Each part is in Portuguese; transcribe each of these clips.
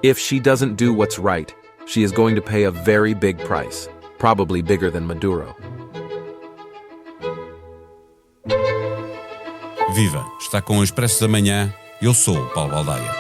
If she doesn't do what's right, she is going to pay a very big price, probably bigger than Maduro. Viva! Está com o Expresso da Manhã. Eu sou o Paulo Baldaia.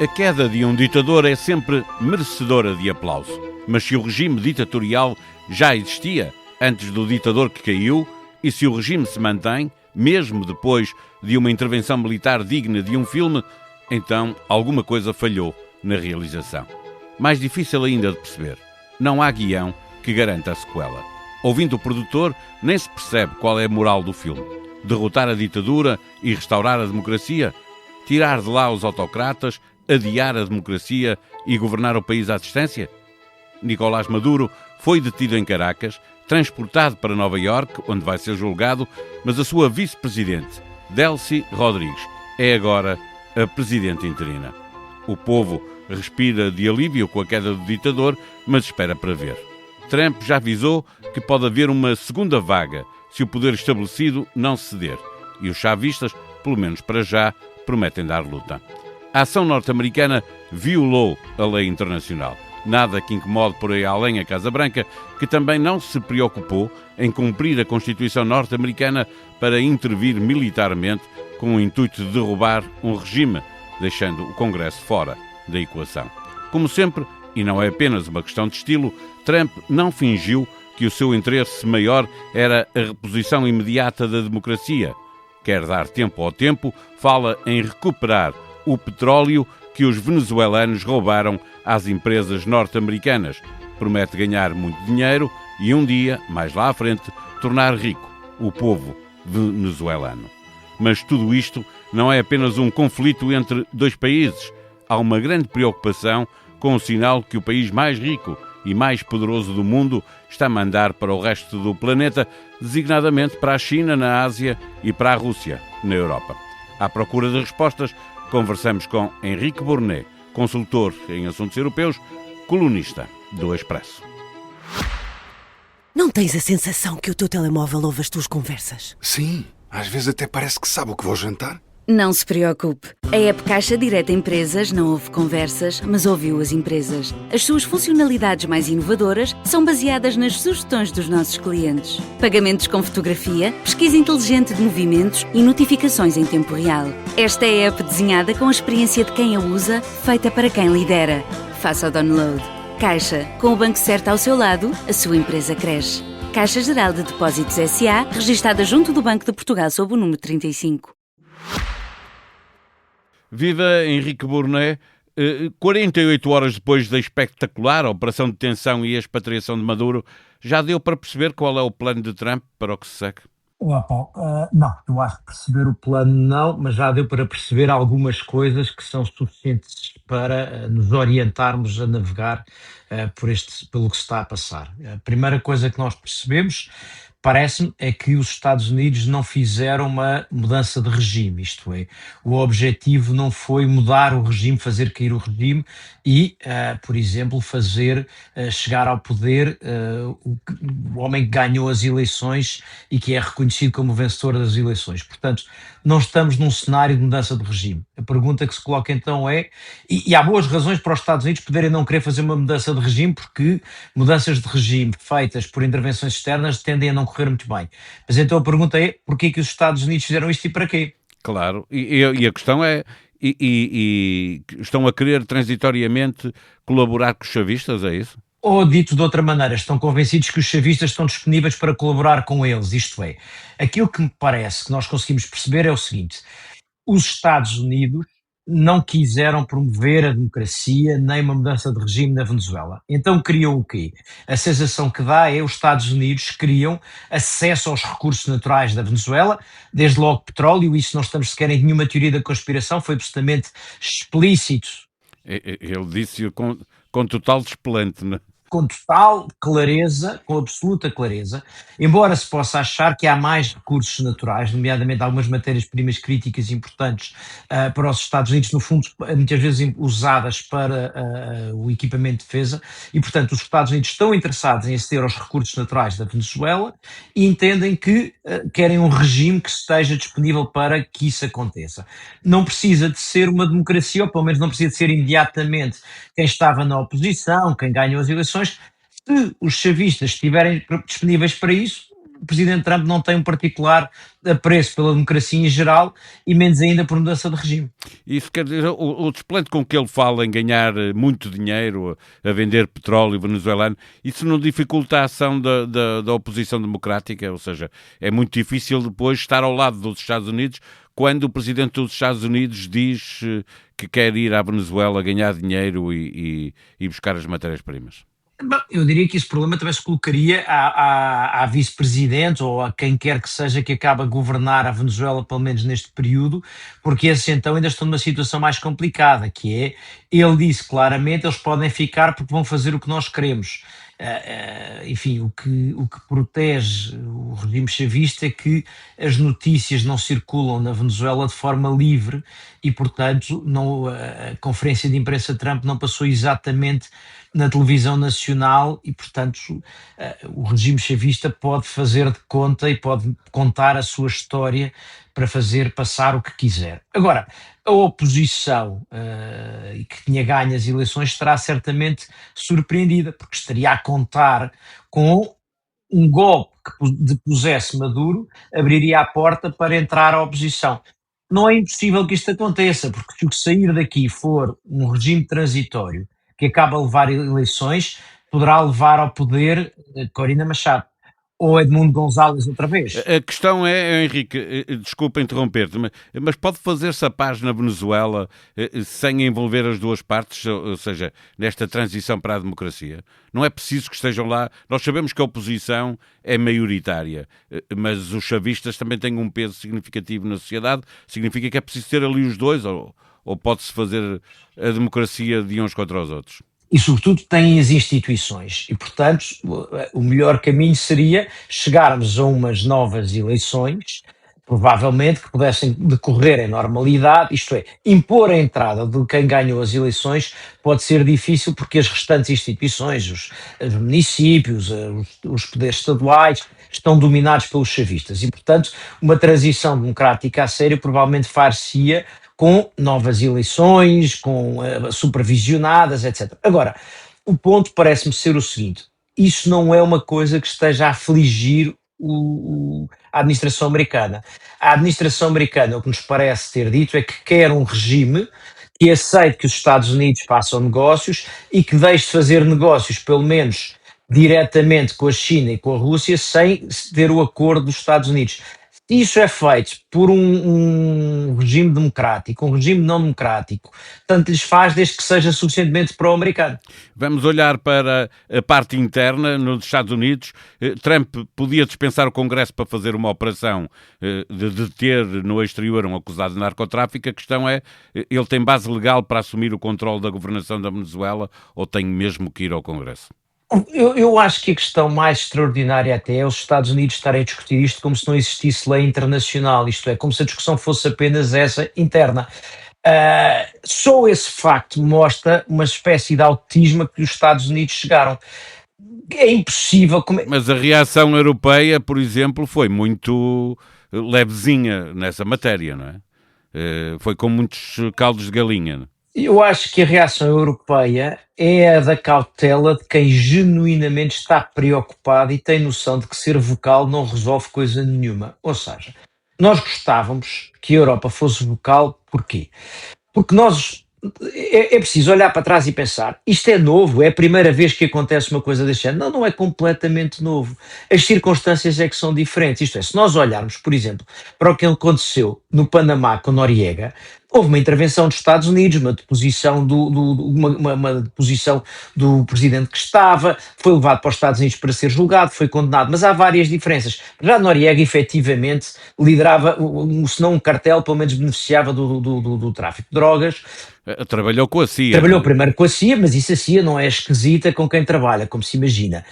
A queda de um ditador é sempre merecedora de aplauso. Mas se o regime ditatorial já existia antes do ditador que caiu, e se o regime se mantém, mesmo depois de uma intervenção militar digna de um filme, então alguma coisa falhou na realização. Mais difícil ainda de perceber, não há guião que garanta a sequela. Ouvindo o produtor, nem se percebe qual é a moral do filme. Derrotar a ditadura e restaurar a democracia? Tirar de lá os autocratas, adiar a democracia e governar o país à distância? Nicolás Maduro foi detido em Caracas, transportado para Nova Iorque, onde vai ser julgado, mas a sua vice-presidente, Delcy Rodrigues, é agora a presidente interina. O povo respira de alívio com a queda do ditador, mas espera para ver. Trump já avisou que pode haver uma segunda vaga se o poder estabelecido não ceder, e os chavistas, pelo menos para já, prometem dar luta. A ação norte-americana violou a lei internacional. Nada que incomode por aí além a Casa Branca, que também não se preocupou em cumprir a Constituição norte-americana para intervir militarmente com o intuito de derrubar um regime, deixando o Congresso fora da equação. Como sempre, e não é apenas uma questão de estilo, Trump não fingiu que o seu interesse maior era a reposição imediata da democracia. Quer dar tempo ao tempo, fala em recuperar o petróleo que os venezuelanos roubaram às empresas norte-americanas. Promete ganhar muito dinheiro e um dia, mais lá à frente, tornar rico o povo venezuelano. Mas tudo isto não é apenas um conflito entre dois países. Há uma grande preocupação com o sinal que o país mais rico e mais poderoso do mundo está a mandar para o resto do planeta, designadamente para a China, na Ásia, e para a Rússia, na Europa. À procura de respostas, conversamos com Henrique Burnet, consultor em assuntos europeus, colunista do Expresso. Não tens a sensação que o teu telemóvel ouve as tuas conversas? Sim, às vezes até parece que sabe o que vou jantar. Não se preocupe. A app Caixa Direta Empresas não ouve conversas, mas ouviu as empresas. As suas funcionalidades mais inovadoras são baseadas nas sugestões dos nossos clientes. Pagamentos com fotografia, pesquisa inteligente de movimentos e notificações em tempo real. Esta é a app desenhada com a experiência de quem a usa, feita para quem lidera. Faça o download. Caixa, com o banco certo ao seu lado, a sua empresa cresce. Caixa Geral de Depósitos S.A., registada junto do Banco de Portugal sob o número 35. Viva Henrique Burnet. 48 horas depois da espetacular operação de detenção e expatriação de Maduro, já deu para perceber qual é o plano de Trump para o que se segue? Olá, Paulo. Não, eu acho que perceber o plano não, mas já deu para perceber algumas coisas que são suficientes para nos orientarmos a navegar pelo que se está a passar. A primeira coisa que nós percebemos, parece-me, é que os Estados Unidos não fizeram uma mudança de regime, isto é, o objetivo não foi mudar o regime, fazer cair o regime e, por exemplo, fazer chegar ao poder o homem que ganhou as eleições e que é reconhecido como vencedor das eleições. Portanto, não estamos num cenário de mudança de regime. A pergunta que se coloca então é, e há boas razões para os Estados Unidos poderem não querer fazer uma mudança de regime, porque mudanças de regime feitas por intervenções externas tendem a não correr muito bem. Mas então a pergunta é, porquê que os Estados Unidos fizeram isto e para quê? Claro, e a questão é, estão a querer transitoriamente colaborar com os chavistas, é isso? Ou, dito de outra maneira, estão convencidos que os chavistas estão disponíveis para colaborar com eles, isto é, aquilo que me parece que nós conseguimos perceber é o seguinte: os Estados Unidos não quiseram promover a democracia nem uma mudança de regime na Venezuela. Então criam o quê? A sensação que dá é os Estados Unidos criam acesso aos recursos naturais da Venezuela, desde logo petróleo, isso não estamos sequer em nenhuma teoria da conspiração, foi absolutamente explícito. Ele disse com total desplante, não é? com total clareza, com absoluta clareza, embora se possa achar que há mais recursos naturais, nomeadamente algumas matérias-primas críticas importantes para os Estados Unidos, no fundo, muitas vezes usadas para o equipamento de defesa, e, portanto, os Estados Unidos estão interessados em aceder aos recursos naturais da Venezuela e entendem que querem um regime que esteja disponível para que isso aconteça. Não precisa de ser uma democracia, ou pelo menos não precisa de ser imediatamente quem estava na oposição, quem ganhou as eleições. Se os chavistas estiverem disponíveis para isso, o presidente Trump não tem um particular apreço pela democracia em geral e menos ainda por mudança de regime. Isso quer dizer, o desplante com que ele fala em ganhar muito dinheiro a vender petróleo venezuelano, isso não dificulta a ação da oposição democrática? Ou seja, é muito difícil depois estar ao lado dos Estados Unidos quando o presidente dos Estados Unidos diz que quer ir à Venezuela ganhar dinheiro e buscar as matérias-primas. Bom, eu diria que esse problema também se colocaria à vice-presidente ou a quem quer que seja que acabe a governar a Venezuela, pelo menos neste período, porque esses então ainda estão numa situação mais complicada, que é, ele disse claramente, eles podem ficar porque vão fazer o que nós queremos. Enfim, o que protege o regime chavista é que as notícias não circulam na Venezuela de forma livre e, portanto, a conferência de imprensa de Trump não passou exatamente na televisão nacional e, portanto, o regime chavista pode fazer de conta e pode contar a sua história para fazer passar o que quiser. Agora, a oposição que tinha ganho as eleições estará certamente surpreendida, porque estaria a contar com um golpe que depusesse Maduro, abriria a porta para entrar a oposição. Não é impossível que isto aconteça, porque se o que sair daqui for um regime transitório que acaba a levar eleições, poderá levar ao poder Corina Machado. Ou Edmundo González outra vez. A questão é, Henrique, desculpa interromper-te, mas pode fazer-se a paz na Venezuela sem envolver as duas partes, ou seja, nesta transição para a democracia? Não é preciso que estejam lá. Nós sabemos que a oposição é maioritária, mas os chavistas também têm um peso significativo na sociedade. Significa que é preciso ter ali os dois, ou pode-se fazer a democracia de uns contra os outros? E, sobretudo, têm as instituições. E, portanto, o melhor caminho seria chegarmos a umas novas eleições, provavelmente que pudessem decorrer em normalidade, isto é, impor a entrada de quem ganhou as eleições pode ser difícil porque as restantes instituições, os municípios, os poderes estaduais, estão dominados pelos chavistas. E, portanto, uma transição democrática a sério provavelmente far-se-ia com novas eleições, supervisionadas, etc. Agora, o ponto parece-me ser o seguinte: isso não é uma coisa que esteja a afligir a administração americana. A administração americana, o que nos parece ter dito, é que quer um regime que aceite que os Estados Unidos façam negócios e que deixe de fazer negócios, pelo menos diretamente com a China e com a Rússia, sem ter o acordo dos Estados Unidos. Isso é feito por um regime democrático, um regime não democrático, tanto lhes faz desde que seja suficientemente pró-americano. Vamos olhar para a parte interna nos Estados Unidos. Trump podia dispensar o Congresso para fazer uma operação de deter no exterior um acusado de narcotráfico. A questão é, ele tem base legal para assumir o controle da governação da Venezuela ou tem mesmo que ir ao Congresso? Eu acho que a questão mais extraordinária até é os Estados Unidos estarem a discutir isto como se não existisse lei internacional, isto é, como se a discussão fosse apenas essa interna. Só esse facto mostra uma espécie de autismo a que os Estados Unidos chegaram. É impossível... Mas a reação europeia, por exemplo, foi muito levezinha nessa matéria, não é? Foi com muitos caldos de galinha. Eu acho que a reação europeia é a da cautela de quem genuinamente está preocupado e tem noção de que ser vocal não resolve coisa nenhuma. Ou seja, nós gostávamos que a Europa fosse vocal, porquê? Porque é preciso olhar para trás e pensar, isto é novo, é a primeira vez que acontece uma coisa deste género. Não é completamente novo. As circunstâncias é que são diferentes. Isto é, se nós olharmos, por exemplo, para o que aconteceu no Panamá com Noriega, houve uma intervenção dos Estados Unidos, uma deposição uma deposição do presidente que estava, foi levado para os Estados Unidos para ser julgado, foi condenado, mas há várias diferenças. Já Noriega, efetivamente, liderava, se não um cartel, pelo menos beneficiava do tráfico de drogas. Trabalhou com a CIA. Trabalhou primeiro com a CIA, mas isso a CIA não é esquisita com quem trabalha, como se imagina.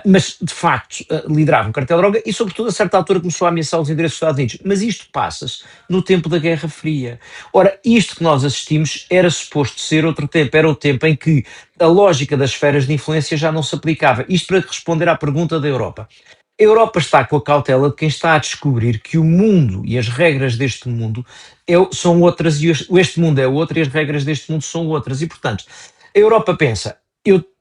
Mas, de facto, liderava um cartel de droga e, sobretudo, a certa altura começou a ameaçar os interesses dos Estados Unidos. Mas isto passa-se no tempo da Guerra Fria. Ora, isto que nós assistimos era suposto ser outro tempo. Era o tempo em que a lógica das esferas de influência já não se aplicava. Isto para responder à pergunta da Europa. A Europa está com a cautela de quem está a descobrir que o mundo e as regras deste mundo são outras e este mundo é outro e as regras deste mundo são outras. E, portanto, a Europa pensa,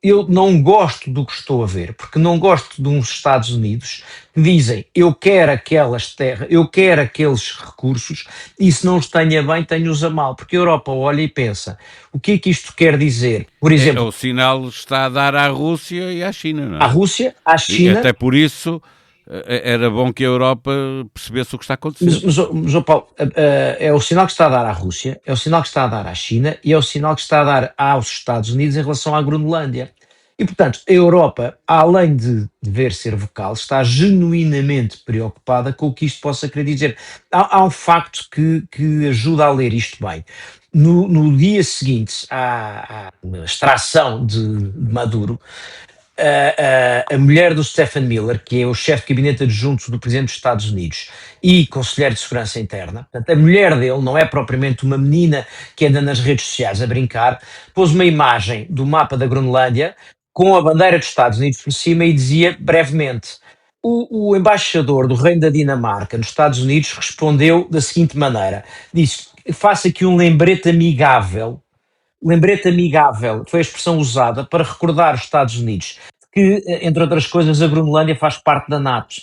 eu não gosto do que estou a ver, porque não gosto de uns Estados Unidos que dizem eu quero aquelas terras, eu quero aqueles recursos e se não os tenha bem, tenho-os a mal. Porque a Europa olha e pensa, o que é que isto quer dizer? Por exemplo, O sinal está a dar à Rússia e à China, não é? à Rússia, à China... E até por isso era bom que a Europa percebesse o que está a acontecer. Mas, Paulo, é o sinal que está a dar à Rússia, é o sinal que está a dar à China e é o sinal que está a dar aos Estados Unidos em relação à Groenlândia. E, portanto, a Europa, além de dever ser vocal, está genuinamente preocupada com o que isto possa querer dizer. Há um facto que ajuda a ler isto bem. No dia seguinte à extração de Maduro, a mulher do Stephen Miller, que é o chefe de gabinete adjunto do Presidente dos Estados Unidos e conselheiro de segurança interna, portanto, a mulher dele não é propriamente uma menina que anda nas redes sociais a brincar, pôs uma imagem do mapa da Groenlândia com a bandeira dos Estados Unidos por cima e dizia brevemente: o embaixador do Reino da Dinamarca nos Estados Unidos respondeu da seguinte maneira, disse, faça aqui um lembrete amigável, foi a expressão usada para recordar os Estados Unidos que, entre outras coisas, a Groenlândia faz parte da NATO.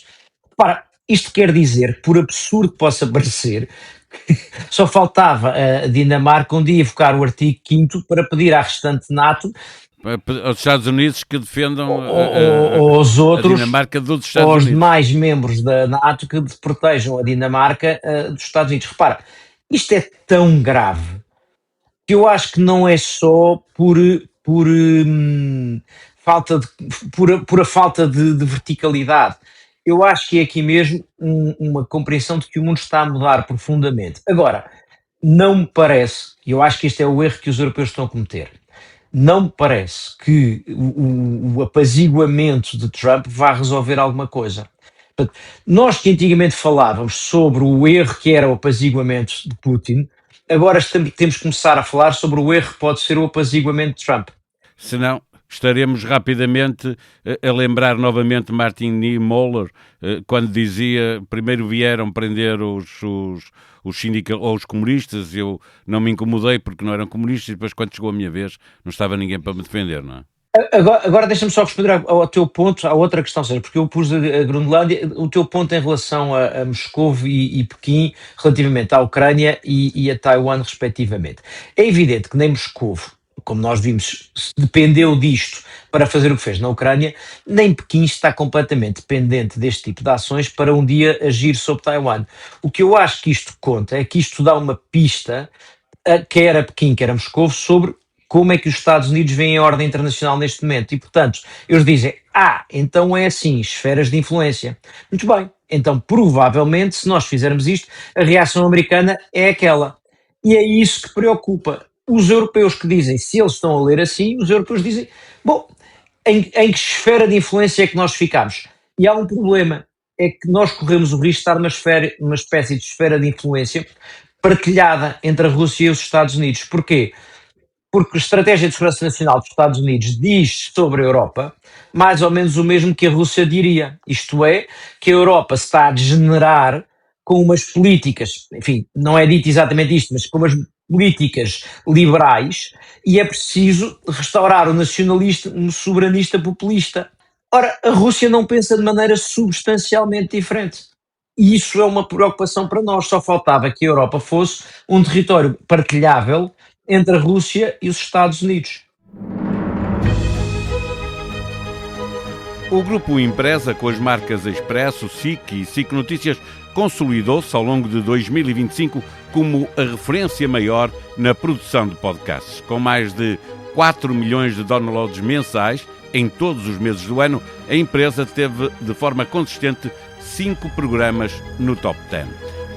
Repara, isto quer dizer, por absurdo que possa parecer, só faltava a Dinamarca um dia evocar o artigo 5º para pedir à restante NATO Aos Estados Unidos que defendam aos outros, a Dinamarca dos Estados aos Unidos. demais membros da NATO que protejam a Dinamarca dos Estados Unidos. Repara, isto é tão grave que eu acho que não é só por a falta de verticalidade. Eu acho que é aqui mesmo uma compreensão de que o mundo está a mudar profundamente. Agora, não me parece, e eu acho que este é o erro que os europeus estão a cometer, não me parece que o apaziguamento de Trump vá resolver alguma coisa. Portanto, nós que antigamente falávamos sobre o erro que era o apaziguamento de Putin, agora temos que começar a falar sobre o erro que pode ser o apaziguamento de Trump. Senão, estaremos rapidamente a lembrar novamente Martin Niemöller, quando dizia, primeiro vieram prender os comunistas, eu não me incomodei porque não eram comunistas, e depois quando chegou a minha vez não estava ninguém para me defender, não é? Agora deixa-me só responder ao teu ponto, à outra questão, seja, porque eu pus a Groenlândia, o teu ponto em relação a Moscovo e Pequim, relativamente à Ucrânia e a Taiwan, respectivamente. É evidente que nem Moscovo, como nós vimos, dependeu disto para fazer o que fez na Ucrânia, nem Pequim está completamente dependente deste tipo de ações para um dia agir sobre Taiwan. O que eu acho que isto conta é que isto dá uma pista, quer a Pequim, quer a Moscovo, sobre como é que os Estados Unidos veem a ordem internacional neste momento. E, portanto, eles dizem, então é assim, esferas de influência. Muito bem, então provavelmente, se nós fizermos isto, a reação americana é aquela. E é isso que preocupa. Os europeus que dizem, se eles estão a ler assim, os europeus dizem, bom, em que esfera de influência é que nós ficamos? E há um problema, é que nós corremos o risco de estar numa espécie de esfera de influência partilhada entre a Rússia e os Estados Unidos. Porquê? Porque a estratégia de segurança nacional dos Estados Unidos diz sobre a Europa mais ou menos o mesmo que a Rússia diria. Isto é, que a Europa está a degenerar com umas políticas, enfim, não é dito exatamente isto, mas com umas políticas liberais, e é preciso restaurar o nacionalismo soberanista populista. Ora, a Rússia não pensa de maneira substancialmente diferente. E isso é uma preocupação para nós. Só faltava que a Europa fosse um território partilhável entre a Rússia e os Estados Unidos. O Grupo Impresa, com as marcas Expresso, SIC e SIC Notícias, consolidou-se ao longo de 2025 como a referência maior na produção de podcasts. Com mais de 4 milhões de downloads mensais em todos os meses do ano, a empresa teve de forma consistente 5 programas no top 10.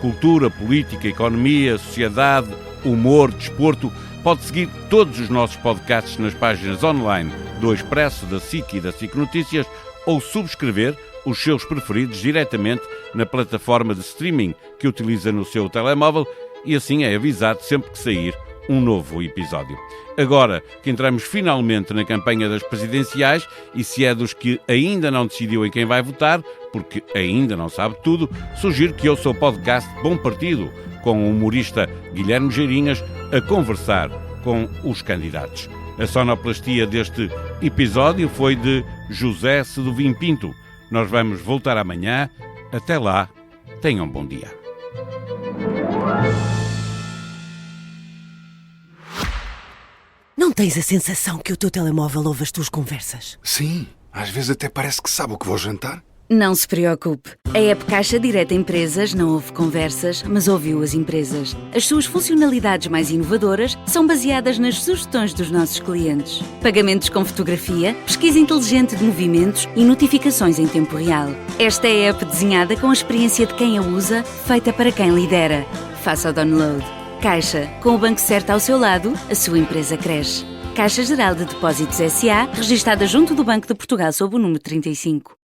Cultura, política, economia, sociedade, humor, desporto. Pode seguir todos os nossos podcasts nas páginas online do Expresso, da SIC e da SIC Notícias ou subscrever os seus preferidos diretamente na plataforma de streaming que utiliza no seu telemóvel e assim é avisado sempre que sair um novo episódio. Agora que entramos finalmente na campanha das presidenciais e se é dos que ainda não decidiu em quem vai votar, porque ainda não sabe tudo, sugiro que ouça o podcast Bom Partido, com o humorista Guilherme Geirinhas a conversar com os candidatos. A sonoplastia deste episódio foi de José Seduvim Pinto. Nós vamos voltar amanhã. Até lá, tenham um bom dia. Não tens a sensação que o teu telemóvel ouve as tuas conversas? Sim, às vezes até parece que sabe o que vou jantar. Não se preocupe. A app Caixa Direta Empresas não ouve conversas, mas ouviu as empresas. As suas funcionalidades mais inovadoras são baseadas nas sugestões dos nossos clientes. Pagamentos com fotografia, pesquisa inteligente de movimentos e notificações em tempo real. Esta é a app desenhada com a experiência de quem a usa, feita para quem lidera. Faça o download. Caixa, com o banco certo ao seu lado, a sua empresa cresce. Caixa Geral de Depósitos S.A., registada junto do Banco de Portugal sob o número 35.